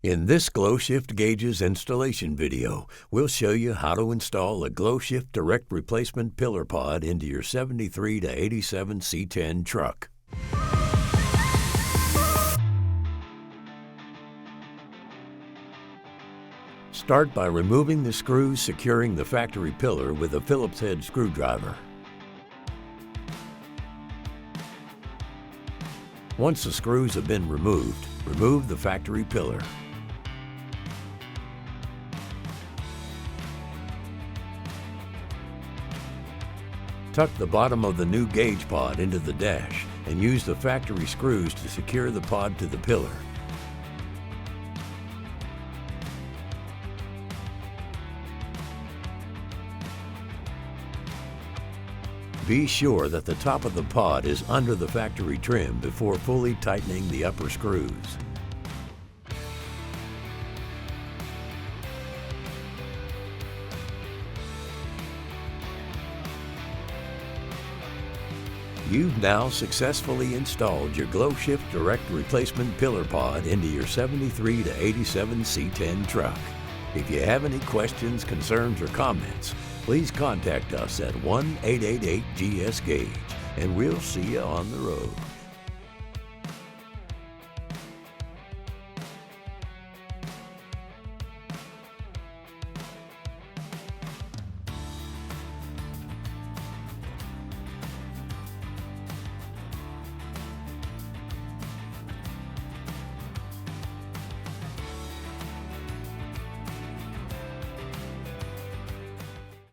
In this GlowShift gauges installation video, we'll show you how to install a GlowShift direct replacement pillar pod into your 73 to 87 C10 truck. Start by removing the screws securing the factory pillar with a Phillips head screwdriver. Once the screws have been removed, remove the factory pillar. Tuck the bottom of the new gauge pod into the dash and use the factory screws to secure the pod to the pillar. Be sure that the top of the pod is under the factory trim before fully tightening the upper screws. You've now successfully installed your GlowShift direct replacement pillar pod into your 73 to 87 C10 truck. If you have any questions, concerns, or comments, please contact us at 1-888-GS-GAUGE, and we'll see you on the road.